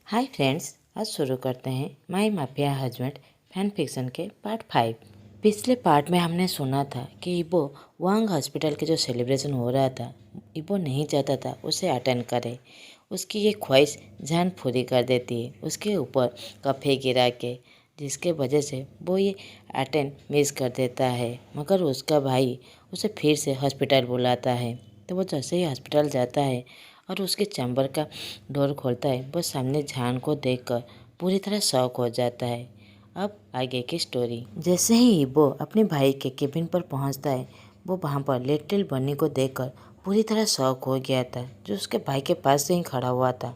Hi friends, आज शुरू करते हैं माई माफिया हस्बैंड फैन फिक्शन के पार्ट 5। पिछले पार्ट में हमने सुना था कि इबो वांग हॉस्पिटल के जो सेलिब्रेशन हो रहा था, इबो नहीं चाहता था उसे अटेंड करे। उसकी ये ख्वाहिश जान पूरी कर देती है उसके ऊपर कफे गिरा के, जिसके वजह से वो ये अटेंड मिस कर देता है। मगर उसका भाई उसे फिर से हॉस्पिटल बुलाता है, तो वो जैसे ही हॉस्पिटल जाता है और उसके चैम्बर का डोर खोलता है, वो सामने जान को देखकर पूरी तरह शॉक हो जाता है। अब आगे की स्टोरी। जैसे ही वो अपने भाई के केबिन पर पहुंचता है, वो वहां पर लिटिल बनी को देखकर पूरी तरह शॉक हो गया था। जो उसके भाई के पास से ही खड़ा हुआ था,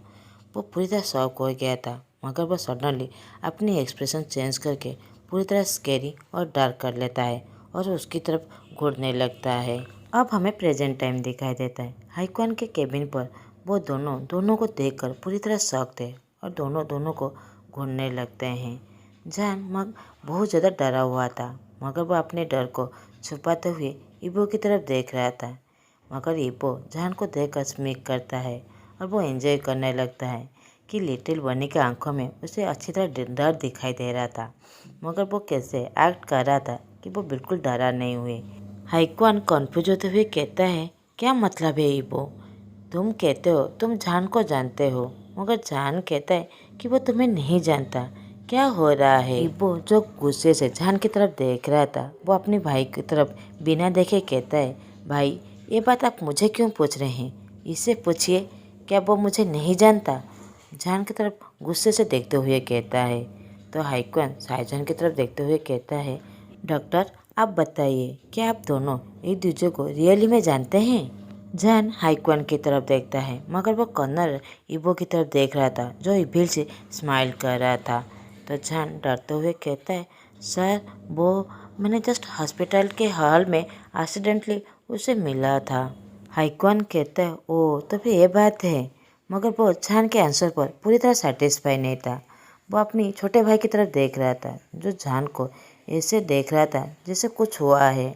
वो पूरी तरह शॉक हो गया था। मगर वो सडनली अपनी एक्सप्रेशन चेंज करके पूरी तरह स्केरी और डार्क कर लेता है और उसकी तरफ घूरने लगता है। अब हमें प्रेजेंट टाइम दिखाई देता है। हाईक्वान के केबिन पर वो दोनों को देखकर पूरी तरह शॉक थे और दोनों को घूरने लगते हैं। जान मग बहुत ज़्यादा डरा हुआ था, मगर वो अपने डर को छुपाते हुए इबो की तरफ देख रहा था। मगर इबो जान को देखकर स्मिक करता है और वो एंजॉय करने लगता है कि लिटिल बनी के आंखों में उसे अच्छी तरह डर दिखाई दे रहा था। मगर वो कैसे एक्ट कर रहा था कि वो बिल्कुल डरा नहीं हुए। हाईक्वान कन्फ्यूज होते हुए कहता है, क्या मतलब है इबो? तुम कहते हो तुम जान को जानते हो, मगर जान कहता है कि वो तुम्हें नहीं जानता। क्या हो रहा है? इबो जो गुस्से से जान की तरफ देख रहा था, वो अपने भाई की तरफ बिना देखे कहता है, भाई ये बात आप मुझे क्यों पूछ रहे हैं? इससे पूछिए, क्या वो मुझे नहीं जानता? जान की तरफ गुस्से से देखते हुए कहता है। तो हाईक्वान शाहजहान की तरफ देखते हुए कहता है, डॉक्टर आप बताइए, क्या आप दोनों एक दूसरे को रियली में जानते हैं? जान हाईक्वान की तरफ देखता है, मगर वो कर्नल इबो की तरफ देख रहा था, जो इबिल से स्माइल कर रहा था। तो जान डरते हुए कहता है, सर वो मैंने जस्ट हॉस्पिटल के हॉल में एक्सीडेंटली उसे मिला था। हाईक्वान कहता है, ओ तो फिर ये बात है। मगर वो जान के आंसर पर पूरी तरह सेटिस्फाई नहीं था। वो अपनी छोटे भाई की तरफ देख रहा था, जो जान को ऐसे देख रहा था जैसे कुछ हुआ है।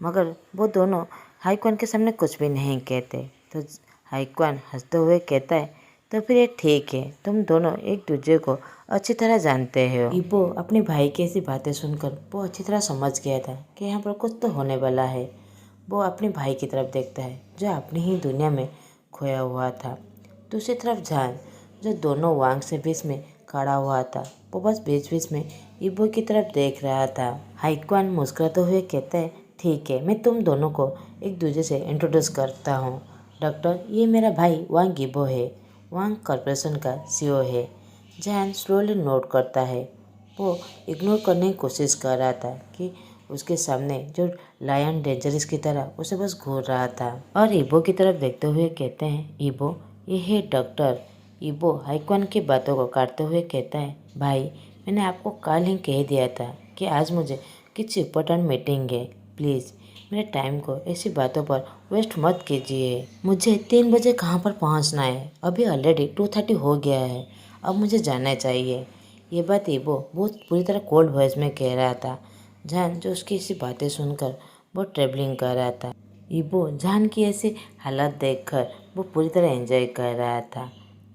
मगर वो दोनों हाईक्वान के सामने कुछ भी नहीं कहते। तो हाईक्वान हंसते हुए कहता है, तो फिर ये ठीक है, तुम दोनों एक दूसरे को अच्छी तरह जानते हो। इबो अपने भाई की ऐसी बातें सुनकर वो अच्छी तरह समझ गया था कि यहाँ पर कुछ तो होने वाला है। वो अपने भाई की तरफ देखता है, जो अपनी ही दुनिया में खोया हुआ था। दूसरी तरफ जान, जो दोनों वांग से बीच में खड़ा हुआ था, वो बस बीच बीच में इबो की तरफ देख रहा था। हाईक्वान मुस्कुराते हुए कहता है, ठीक है, मैं तुम दोनों को एक दूसरे से इंट्रोड्यूस करता हूँ। डॉक्टर, ये मेरा भाई वांग इबो है, वांग कॉर्पोरेशन का सीईओ है। जैन स्लोली नोट करता है। वो इग्नोर करने की कोशिश कर रहा था कि उसके सामने जो लायन डेंजरस की तरह उसे बस घूर रहा था। और इबो की तरफ देखते हुए कहते हैं, इबो ये है डॉक्टर। इबो हाईक्वान की बातों को काटते हुए कहता है, भाई मैंने आपको कल ही कह दिया था कि आज मुझे कुछ इम्पोर्टेंट मीटिंग है। प्लीज़ मेरे टाइम को ऐसी बातों पर वेस्ट मत कीजिए। मुझे 3 बजे कहाँ पर पहुँचना है? अभी ऑलरेडी 2:30 हो गया है। अब मुझे जाना चाहिए। ये बात इबो बहुत पूरी तरह कोल्ड वॉइस में कह रहा था। जान जो उसकी ऐसी बातें सुनकर बहुत ट्रेवलिंग कर रहा था। इबो जान की ऐसी हालत देखकर वो पूरी तरह एंजॉय कर रहा था।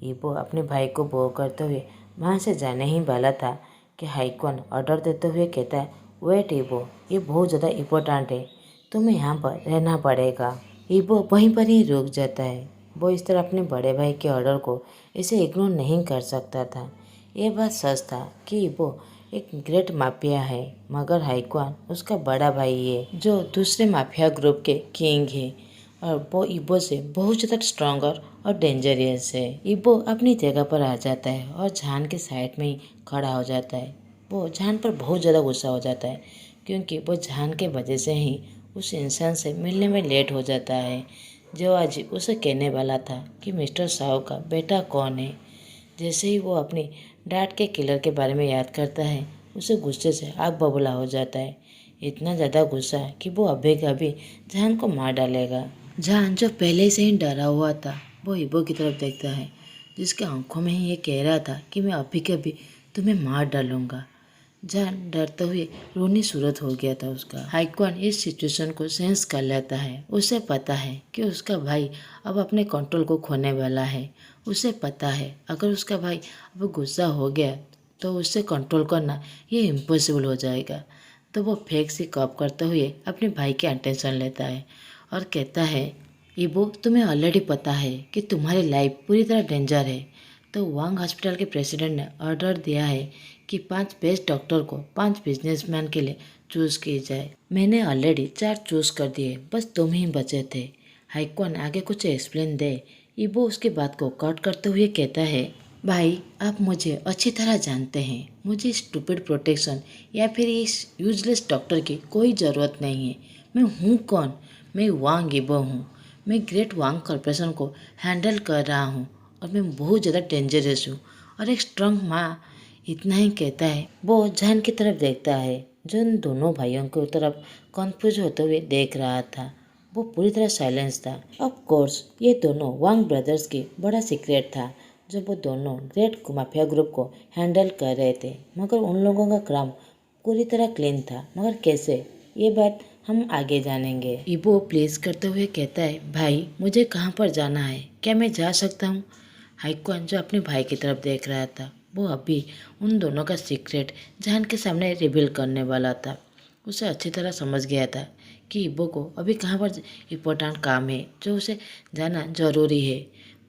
इबो अपने भाई को बो करते हुए वहाँ से जाने ही वाला था कि हाईक्वान ऑर्डर देते हुए कहता है, वेट इबो, ये बहुत ज़्यादा इम्पोर्टेंट है, तुम्हें यहाँ पर रहना पड़ेगा। इबो वहीं पर ही रुक जाता है। वो इस तरह अपने बड़े भाई के ऑर्डर को इसे इग्नोर नहीं कर सकता था। ये बात सच था कि इबो एक ग्रेट माफिया है, मगर हाईक्वान उसका बड़ा भाई है, जो दूसरे माफिया ग्रुप के किंग है। और वो इबो से बहुत ज़्यादा स्ट्रॉन्गर और डेंजरियस है। इबो अपनी जगह पर आ जाता है और जान के साइड में ही खड़ा हो जाता है। वो जान पर बहुत ज़्यादा गुस्सा हो जाता है, क्योंकि वो जान के वजह से ही उस इंसान से मिलने में लेट हो जाता है, जो आज उसे कहने वाला था कि मिस्टर साहू का बेटा कौन है। जैसे ही वो अपनी डैड के किलर के बारे में याद करता है, उसे गुस्से से आग बबूला हो जाता है। इतना ज़्यादा गुस्सा कि वो अभी का अभी जान को मार डालेगा। जान जो पहले से ही डरा हुआ था, वो इबो की तरफ देखता है, जिसके आंखों में ही ये कह रहा था कि मैं अभी के अभी तुम्हें मार डालूंगा। जान डरते हुए रोनी सूरत हो गया था उसका। हाईक्वान इस सिचुएशन को सेंस कर लेता है। उसे पता है कि उसका भाई अब अपने कंट्रोल को खोने वाला है। उसे पता है अगर उसका भाई अब गुस्सा हो गया तो उससे कंट्रोल करना ये इम्पॉसिबल हो जाएगा। तो वो फेक सी कॉप करते हुए अपने भाई की अटेंशन लेता है और कहता है, इबो तुम्हें ऑलरेडी पता है कि तुम्हारी लाइफ पूरी तरह डेंजर है। तो वांग हॉस्पिटल के प्रेसिडेंट ने ऑर्डर दिया है कि 5 बेस्ट डॉक्टर को 5 बिजनेसमैन के लिए चूज की जाए। मैंने ऑलरेडी 4 चूज कर दिए, बस तुम ही बचे थे। हाईक्वान आगे कुछ एक्सप्लेन दे। इबो उसकी बात को कट करते हुए कहता है, भाई आप मुझे अच्छी तरह जानते हैं। मुझे स्टूपिड प्रोटेक्शन या फिर इस यूजलेस डॉक्टर की कोई ज़रूरत नहीं है। मैं हूँ कौन? मैं वांग इबो हूँ। मैं ग्रेट वांग कॉर्पोरेशन को हैंडल कर रहा हूँ और मैं बहुत ज़्यादा डेंजरस हूँ और एक स्ट्रॉन्ग माँ। इतना ही कहता है वो जान की तरफ देखता है जो उन दोनों भाइयों की तरफ कन्फ्यूज होते हुए देख रहा था। वो पूरी तरह साइलेंस था। ऑफ कोर्स ये दोनों वांग ब्रदर्स की बड़ा सीक्रेट था जो वो दोनों ग्रेट माफिया ग्रुप को हैंडल कर रहे थे, मगर उन लोगों का काम पूरी तरह क्लीन था। मगर कैसे, ये बात हम आगे जानेंगे। इबो प्लीज करते हुए कहता है, भाई मुझे कहाँ पर जाना है, क्या मैं जा सकता हूँ? हाईक्वान जो अपने भाई की तरफ देख रहा था वो अभी उन दोनों का सीक्रेट जान के सामने रिवील करने वाला था। उसे अच्छी तरह समझ गया था कि इबो को अभी कहाँ पर इम्पोर्टेंट काम है जो उसे जाना जरूरी है।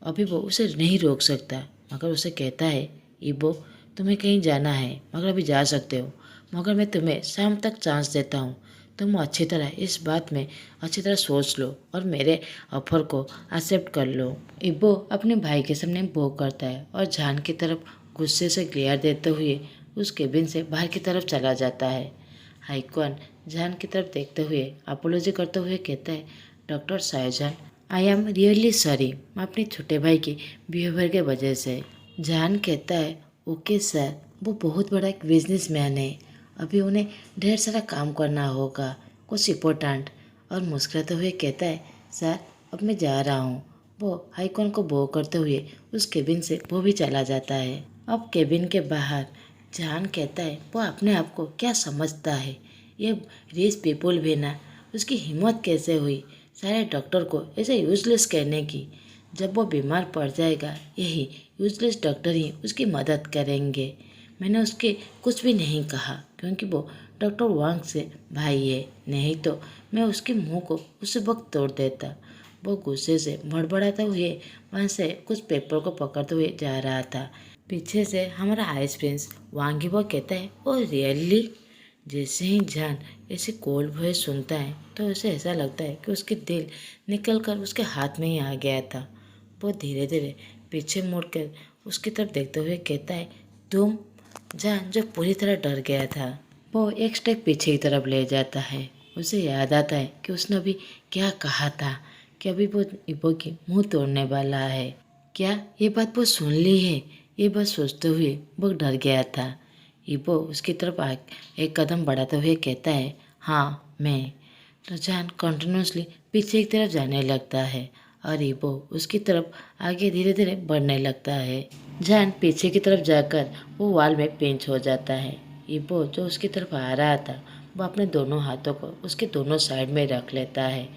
अभी वो उसे नहीं रोक सकता, मगर उसे कहता है, इबो तुम्हें कहीं जाना है मगर अभी जा सकते हो, मगर मैं तुम्हें शाम तक चांस देता हूँ। तुम अच्छी तरह इस बात में अच्छी तरह सोच लो और मेरे ऑफर को एक्सेप्ट कर लो। इब्बो अपने भाई के सामने बो करता है और जान की तरफ गुस्से से ग्लेयर देते हुए उस केबिन से बाहर की तरफ चला जाता है। हाईक्वान जान की तरफ देखते हुए अपोलॉजी करते हुए कहता है, डॉक्टर साइजान आई एम रियली सॉरी, मैं अपने छोटे भाई के बिहेवियर के वजह से। जान कहता है, ओके सर, वो बहुत बड़ा एक बिजनेसमैन है, अभी उन्हें ढेर सारा काम करना होगा, कुछ इम्पोर्टेंट। और मुस्कुराते हुए कहता है, सर अब मैं जा रहा हूँ। वो हाईकॉन को बो करते हुए उस केबिन से वो भी चला जाता है। अब केबिन के बाहर जान कहता है, वो अपने आप को क्या समझता है, ये रिच पीपल भी ना, उसकी हिम्मत कैसे हुई सारे डॉक्टर को ऐसे यूजलेस कहने की। जब वो बीमार पड़ जाएगा यही यूजलेस डॉक्टर ही उसकी मदद करेंगे। मैंने उसके कुछ भी नहीं कहा क्योंकि वो डॉक्टर वांग से भाई है, नहीं तो मैं उसके मुंह को उस वक्त तोड़ देता। वो गुस्से से बड़बड़ाते हुए वहाँ से कुछ पेपर को पकड़ते हुए जा रहा था। पीछे से हमारा आइस प्रिंस वांगी वो कहता है, ओ रियली। जैसे ही जान ऐसे कोल्ड वॉइस सुनता है तो उसे ऐसा लगता है कि उसके दिल निकल कर उसके हाथ में ही आ गया था। वो धीरे धीरे पीछे मुड़कर उसकी तरफ देखते हुए कहता है, तुम? जान जो पूरी तरह डर गया था वो एक स्टेप पीछे की तरफ ले जाता है। उसे याद आता है कि उसने अभी क्या कहा था कि अभी वो इबो की मुंह तोड़ने वाला है। क्या ये बात वो सुन ली है? ये बात सोचते हुए वो डर गया था। इबो उसकी तरफ एक कदम बढ़ाते हुए कहता है, हाँ मैं। तो जान कंटिन्यूसली पीछे की तरफ जाने लगता है और इबो उसकी तरफ आगे धीरे धीरे बढ़ने लगता है। जान पीछे की तरफ जाकर वो वॉल में पिंच हो जाता है। इबो जो उसकी तरफ आ रहा था वो अपने दोनों हाथों को उसके दोनों साइड में रख लेता है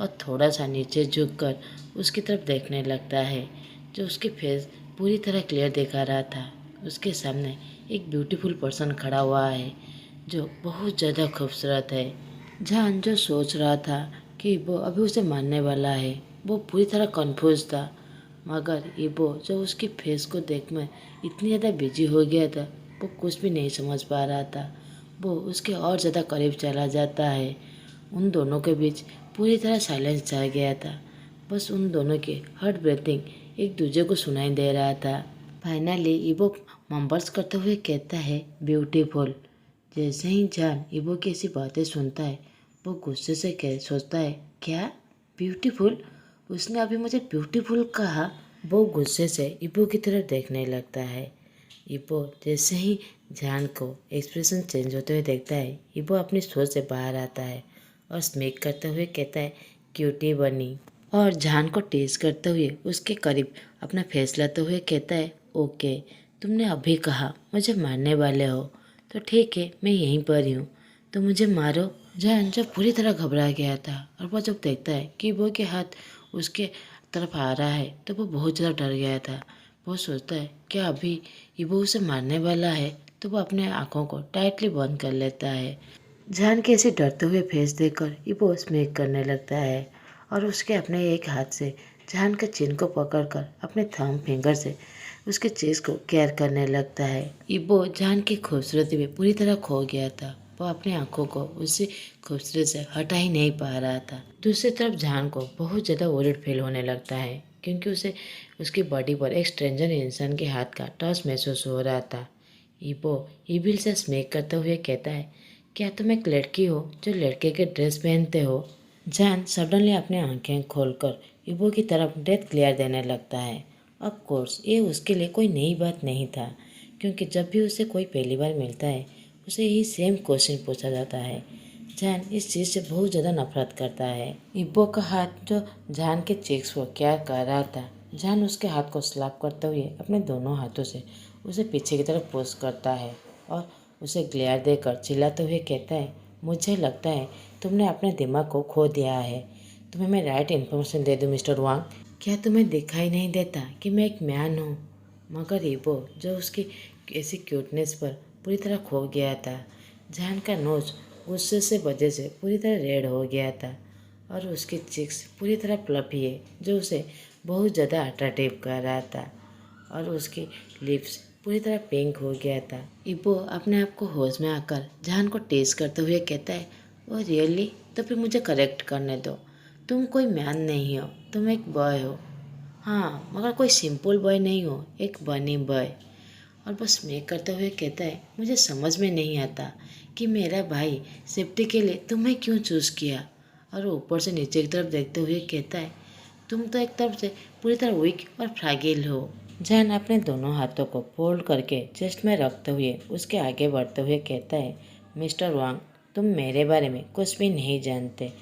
और थोड़ा सा नीचे झुककर उसकी तरफ देखने लगता है। जो उसकी फेस पूरी तरह क्लियर दिखा रहा था। उसके सामने एक ब्यूटीफुल पर्सन खड़ा हुआ है जो बहुत ज़्यादा खूबसूरत है। जान जो सोच रहा था कि वो अभी उसे मारने वाला है, वो पूरी तरह कंफ्यूज था, मगर इबो जो उसकी फेस को देख में इतनी ज़्यादा बिजी हो गया था वो कुछ भी नहीं समझ पा रहा था। वो उसके और ज़्यादा करीब चला जाता है। उन दोनों के बीच पूरी तरह साइलेंस छा गया था। बस उन दोनों के हार्ट ब्रीथिंग एक दूसरे को सुनाई दे रहा था। फाइनली इबो मम्बर्स करते हुए कहता है, ब्यूटीफुल। जैसे ही जान इबो की ऐसी बातें सुनता है वो गुस्से से सोचता है, क्या ब्यूटीफुल? उसने अभी मुझे ब्यूटीफुल कहा। वो गुस्से से इबो की तरफ देखने लगता है। इबो जैसे ही जान को एक्सप्रेशन चेंज होते हुए देखता है, इबो अपनी सोच से बाहर आता है और स्मेक करते हुए कहता है, क्यूटी बनी। और जान को टेस्ट करते हुए उसके करीब अपना फेस लाते हुए कहता है, ओके तुमने अभी कहा मुझे मारने वाले हो, तो ठीक है, मैं यहीं पर ही हूँ, तो मुझे मारो। जान जब पूरी तरह घबरा गया था और वह जब देखता है कि ईबो के हाथ उसके तरफ आ रहा है तो वो बहुत ज़्यादा डर गया था। वो सोचता है क्या अभी ईबो उसे मारने वाला है, तो वो अपने आँखों को टाइटली बंद कर लेता है। जान के ऐसे डरते हुए फेस देखकर ईबो स्मेक करने लगता है और उसके अपने एक हाथ से जान के चिन को पकड़कर अपने थंब फिंगर से उसके चेस्ट को केयर करने लगता है। ईबो जान की खूबसूरती में पूरी तरह खो गया था। वो अपनी आंखों को उससे खूबसूरत से हटा ही नहीं पा रहा था। दूसरी तरफ जान को बहुत ज़्यादा वरीड फील होने लगता है क्योंकि उसे उसकी बॉडी पर एक स्ट्रेंजर इंसान के हाथ का टच महसूस हो रहा था। ईबो ईविल से स्मेक करते हुए कहता है क्या तुम एक लड़की हो जो लड़के के ड्रेस पहनते हो। जान सडनली अपनी आंखें खोलकर ईबो की तरफ डेथ ग्लेयर देने लगता है। ऑफ कोर्स ये उसके लिए कोई नई बात नहीं था क्योंकि जब भी उसे कोई पहली बार मिलता है उसे यही सेम क्वेश्चन पूछा जाता है। जान इस चीज़ से बहुत ज़्यादा नफरत करता है। ईबो का हाथ जो जान के चेक्स को क्या कर रहा था, जान उसके हाथ को स्लैप करते हुए अपने दोनों हाथों से उसे पीछे की तरफ पुश करता है और उसे ग्लेयर देकर चिल्लाते हुए कहता है मुझे लगता है तुमने अपने दिमाग को खो दिया है। तुम्हें मैं राइट इन्फॉर्मेशन दे दूँ मिस्टर वांग। क्या तुम्हें दिखाई नहीं देता कि मैं एक मैन हूँ। मगर ईबो जो उसकी ऐसी क्यूटनेस पर पूरी तरह खो गया था। जान का नोज गुस्से से वजह से पूरी तरह रेड हो गया था और उसकी चिक्स पूरी तरह फ्लफी है जो उसे बहुत ज़्यादा अट्रैक्टिव कर रहा था और उसकी लिप्स पूरी तरह पिंक हो गया था। इबो अपने आप को होश में आकर जान को टेस्ट करते हुए कहता है ओ रियली, तो फिर मुझे करेक्ट करने दो। तुम कोई मैन नहीं हो, तुम एक बॉय हो। हाँ मगर कोई सिंपल बॉय नहीं हो, एक बनी बॉय। और बस मैं करते हुए कहता है मुझे समझ में नहीं आता कि मेरा भाई सेफ्टी के लिए तुम्हें क्यों चूज़ किया। और ऊपर से नीचे की तरफ देखते हुए कहता है तुम तो एक तरफ से पूरी तरह वीक और फ्रैगिल हो। जैन अपने दोनों हाथों को फोल्ड करके चेस्ट में रखते हुए उसके आगे बढ़ते हुए कहता है मिस्टर वांग, तुम मेरे बारे में कुछ भी नहीं जानते।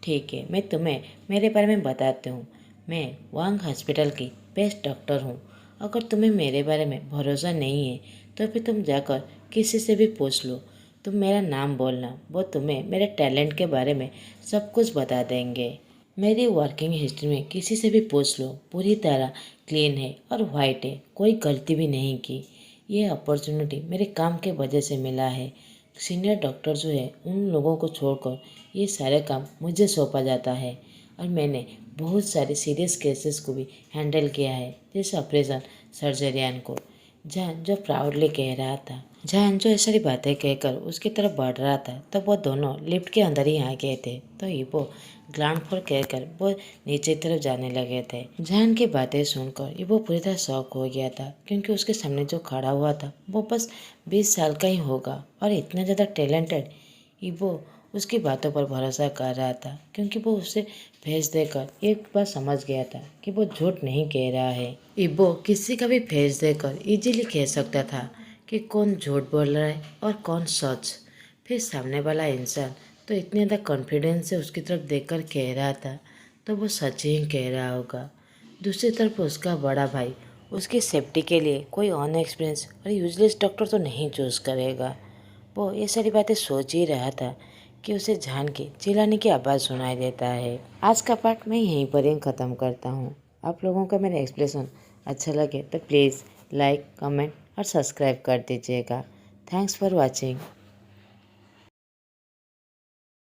ठीक है, मैं तुम्हें मेरे बारे में बताती हूँ। मैं वांग हॉस्पिटल की बेस्ट डॉक्टर हूँ। अगर तुम्हें मेरे बारे में भरोसा नहीं है तो फिर तुम जाकर किसी से भी पूछ लो। तुम मेरा नाम बोलना, वो तुम्हें मेरे टैलेंट के बारे में सब कुछ बता देंगे। मेरी वर्किंग हिस्ट्री में किसी से भी पूछ लो, पूरी तरह क्लीन है और वाइट है, कोई गलती भी नहीं की। ये अपॉर्चुनिटी मेरे काम के वजह से मिला है। सीनियर डॉक्टर जो है उन लोगों को छोड़कर ये सारे काम मुझे सौंपा जाता है और मैंने बहुत सारे सीरियस केसेस को भी हैंडल किया है जैसे ऑपरेशन सर्जरियन को। जान जो प्राउडली कह रहा था। जान जो ऐसी बातें कहकर उसकी तरफ बढ़ रहा था तब वो दोनों लिफ्ट के अंदर ही आ गए थे। तो ईबो ग्राउंड फ्लोर कहकर वो नीचे की तरफ जाने लगे थे। जान की बातें सुनकर ईबो पूरी तरह शॉक हो गया था क्योंकि उसके सामने जो खड़ा हुआ था वो बस 20 साल का ही होगा और इतना ज़्यादा टैलेंटेड। ईबो उसकी बातों पर भरोसा कर रहा था क्योंकि वो उसे फेस देकर एक बार समझ गया था कि वो झूठ नहीं कह रहा है। ईबो किसी का भी फेस देकर इजीली कह सकता था कि कौन झूठ बोल रहा है और कौन सच। फिर सामने वाला इंसान तो इतने ज़्यादा कॉन्फिडेंस से उसकी तरफ देखकर कह रहा था तो वो सच ही कह रहा होगा। दूसरी तरफ उसका बड़ा भाई उसकी सेफ्टी के लिए कोई अनएक्सपीरियंस और यूजलेस डॉक्टर तो नहीं चूज़ करेगा। वो ये सारी बातें सोच ही रहा था कि उसे जान के चिल्लाने की आवाज़ सुनाई देता है। आज का पार्ट मैं यहीं पर ही ख़त्म करता हूँ। आप लोगों का मेरा एक्सप्लेनेशन अच्छा लगे तो प्लीज़ लाइक, कमेंट और सब्सक्राइब कर दीजिएगा। Thanks for watching.